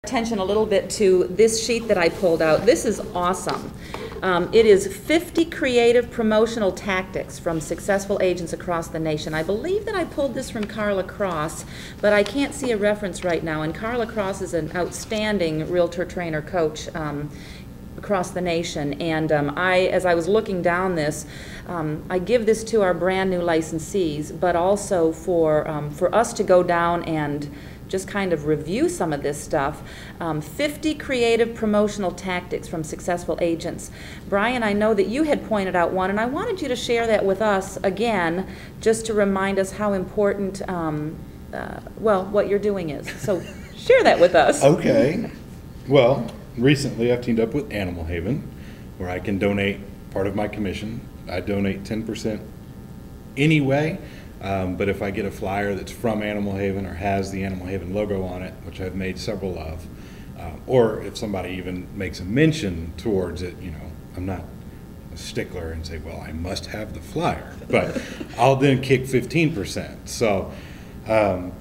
Attention a little bit to this sheet that I pulled out. This is awesome. It is 50 creative promotional tactics from successful agents across the nation. I believe that I pulled this from Carla Cross, but I can't see a reference right now. And Carla Cross is an outstanding realtor trainer coach across the nation. And as I was looking down this, I give this to our brand new licensees, but also for us to go down and just kind of review some of this stuff. 50 creative promotional tactics from successful agents. Brian, I know that you had pointed out one, and I wanted you to share that with us again, just to remind us how important, well, what you're doing is. So share that with us. Okay. Well, recently I've teamed up with Animal Haven, where I can donate part of my commission. I donate 10% anyway. But if I get a flyer that's from Animal Haven or has the Animal Haven logo on it, which I've made several of, or if somebody even makes a mention towards it, you know, I'm not a stickler and say, well, I must have the flyer, but I'll then kick 15%. So,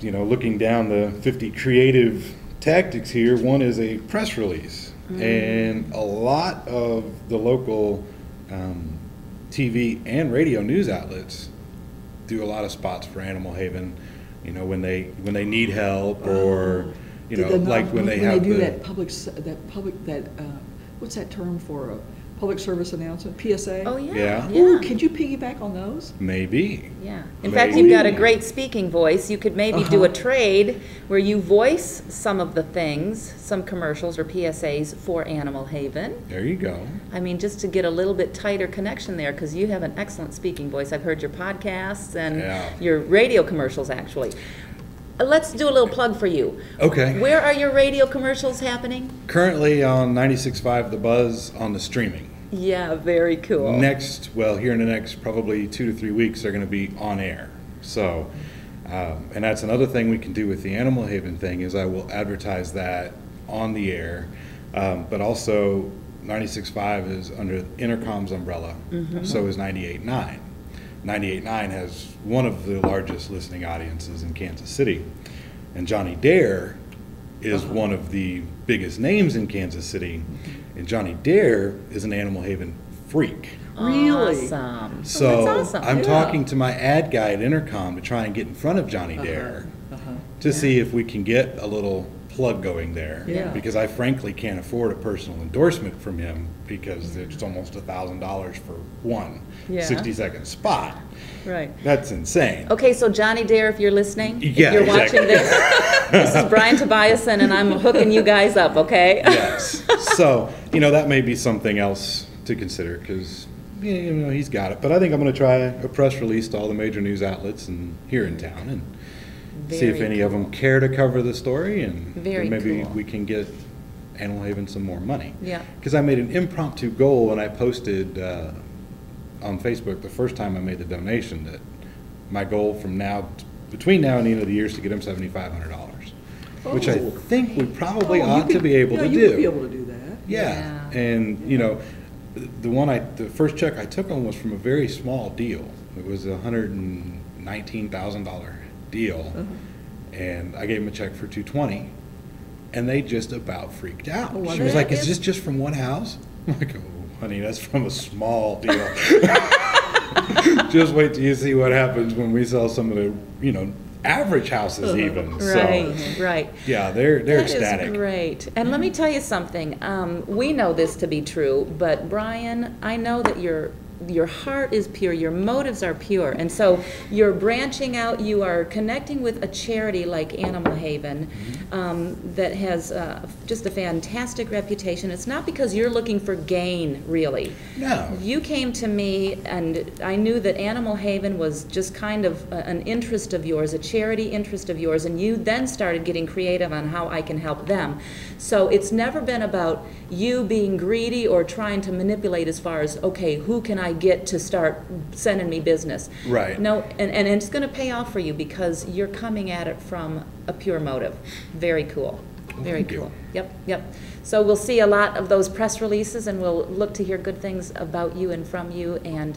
you know, looking down the 50 creative tactics here, one is a press release. And a lot of the local TV and radio news outlets do a lot of spots for Animal Haven, you know, when they need help, or you know, like when they have that what's that term for a public service announcement, PSA? Oh yeah. Ooh, could you piggyback on those? Maybe. Yeah. In fact, you've got a great speaking voice. You could maybe do a trade where you voice some of the things, some commercials or PSAs for Animal Haven. There you go. I mean, just to get a little bit tighter connection there, because you have an excellent speaking voice. I've heard your podcasts and your radio commercials, actually. Let's do a little plug for you. Okay. Where are your radio commercials happening? Currently on 96.5 The Buzz on the streaming. Yeah, very cool. Here in the next probably 2 to 3 weeks, they're going to be on air. So, and that's another thing we can do with the Animal Haven thing, is I will advertise that on the air, but also 96.5 is under Intercom's umbrella, so is 98.9. 98.9 has one of the largest listening audiences in Kansas City, and Johnny Dare is one of the biggest names in Kansas City, and Johnny Dare is an Animal Haven freak. Really? Awesome. So that's awesome. I'm talking to my ad guy at Intercom to try and get in front of Johnny Dare to see if we can get a little plug going there, because I frankly can't afford a personal endorsement from him, because it's almost $1,000 for one 60-second spot. Right. That's insane. Okay, so Johnny Dare, if you're listening, if you're exactly. watching this is Brian Tobiasen, and I'm hooking you guys up, okay? Yes. So, you know, that may be something else to consider, because, you know, he's got it. But I think I'm going to try a press release to all the major news outlets and here in town, and see if any of them care to cover the story, and maybe we can get Animal Haven some more money. Yeah. Because I made an impromptu goal when I posted on Facebook the first time I made the donation, that my goal from between now and the end of the year is to get him $7,500, which I think we probably ought to be able to do. You would be able to do that. Yeah. And you know, the first check I took on was from a very small deal. It was a $119,000 deal, and I gave him a check for $220, and they just about freaked out. She was like, "Is this just from one house?" I'm like, "Oh, honey, that's from a small deal." Just wait till you see what happens when we sell some of the, you know, average houses even. Right. Yeah, they're ecstatic. That is great. And let me tell you something. We know this to be true, but Brian, I know that your heart is pure, your motives are pure, and so you're branching out, you are connecting with a charity like Animal Haven that has just a fantastic reputation. It's not because you're looking for gain, really. No. You came to me, and I knew that Animal Haven was just kind of an interest of yours, a charity interest of yours, and you then started getting creative on how I can help them. So it's never been about you being greedy or trying to manipulate as far as, okay, who can I get to start sending me business? Right. No, and it's going to pay off for you, because you're coming at it from a pure motive. Very cool. Very cool. Yep. So we'll see a lot of those press releases, and we'll look to hear good things about you and from you and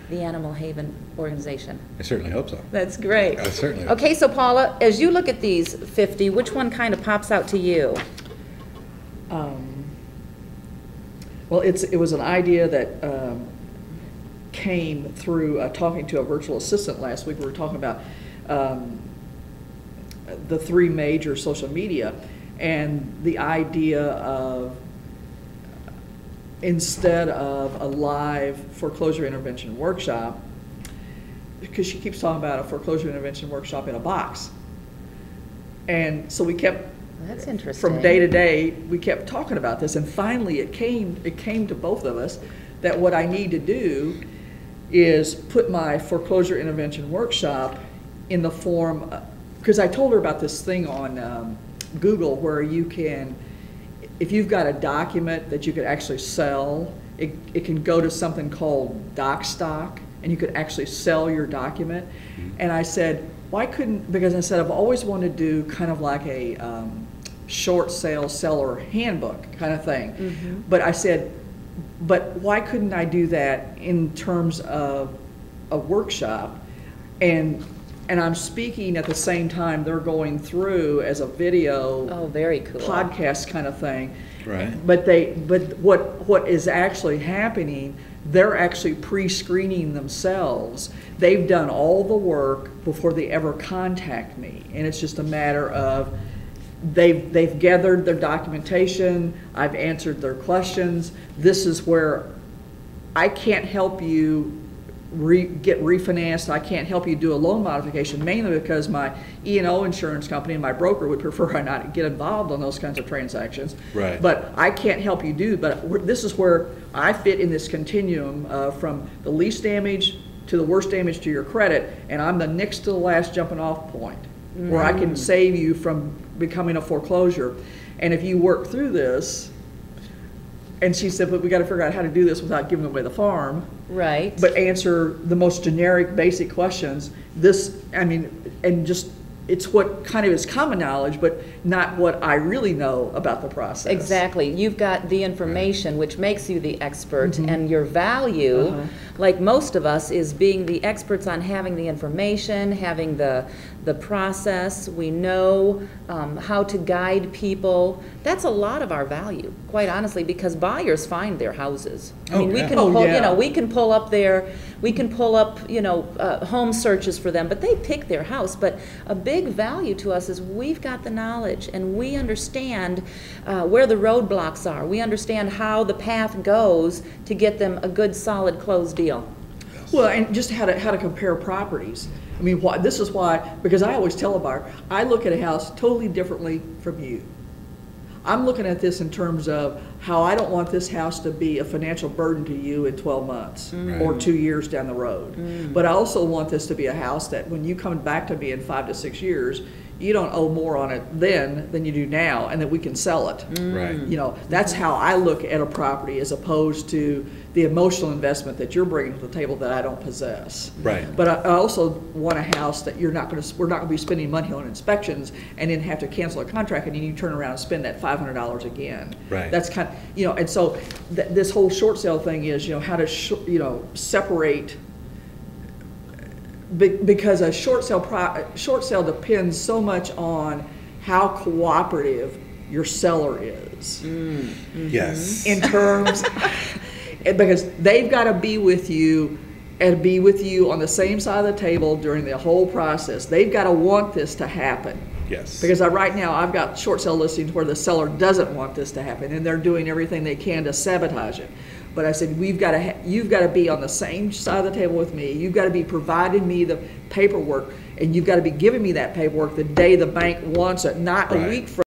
the Animal Haven organization. I certainly hope so. That's great. I certainly hope so. Okay, so Paula, as you look at these 50, which one kind of pops out to you? Well, it was an idea that came through talking to a virtual assistant last week. We were talking about the 3 major social media, and the idea of, instead of a live foreclosure intervention workshop, because she keeps talking about a foreclosure intervention workshop in a box. And so we kept, That's interesting. from day to day, we kept talking about this, and finally it came to both of us that what I need to do is put my foreclosure intervention workshop in the form, because I told her about this thing on Google where you can, if you've got a document that you could actually sell, it can go to something called doc stock, and you could actually sell your document. And I said, why couldn't, because I said I've always wanted to do kind of like a short sale seller handbook kind of thing. But I said, but why couldn't I do that in terms of a workshop? And I'm speaking at the same time they're going through as a video, Oh, very cool. podcast kind of thing. Right. But what is actually happening, they're actually pre-screening themselves. They've done all the work before they ever contact me, and it's just a matter of they've gathered their documentation, I've answered their questions. This is where I can't help you get refinanced. I can't help you do a loan modification, mainly because my E&O insurance company and my broker would prefer I not get involved on those kinds of transactions. Right. But I can't help you do, but this is where I fit in this continuum from the least damage to the worst damage to your credit, and I'm the next to the last jumping off point where I can save you from becoming a foreclosure. And if you work through this, and she said, but we got to figure out how to do this without giving away the farm. Right. But answer the most generic, basic questions. This, I mean, and just, it's what kind of is common knowledge, but not what I really know about the process. Exactly. You've got the information, which makes you the expert, and your value, like most of us, is being the experts on having the information, having the process. We know how to guide people. That's a lot of our value, quite honestly, because buyers find their houses. I mean, we can pull, you know, we can pull up you know, home searches for them, but they pick their house. But a big value to us is we've got the knowledge, and we understand where the roadblocks are. We understand how the path goes to get them a good, solid, closed deal. Well, and just how to compare properties. I mean, this is why, because I always tell a buyer, I look at a house totally differently from you. I'm looking at this in terms of how I don't want this house to be a financial burden to you in 12 months or 2 years down the road. But I also want this to be a house that when you come back to me in 5 to 6 years, you don't owe more on it then than you do now, and that we can sell it. Right. You know, that's how I look at a property, as opposed to the emotional investment that you're bringing to the table that I don't possess. Right. But I also want a house that we're not going to be spending money on inspections and then have to cancel a contract, and then you turn around and spend that $500 again. Right. That's kind of, you know, and so this whole short sale thing is, you know, how to separate. Because a short sale depends so much on how cooperative your seller is. Yes. In terms, because they've got to be with you and be with you on the same side of the table during the whole process. They've got to want this to happen. Yes. Because right now I've got short sale listings where the seller doesn't want this to happen, and they're doing everything they can to sabotage it. But I said, you've got to be on the same side of the table with me. You've got to be providing me the paperwork, and you've got to be giving me that paperwork the day the bank wants it, not a week from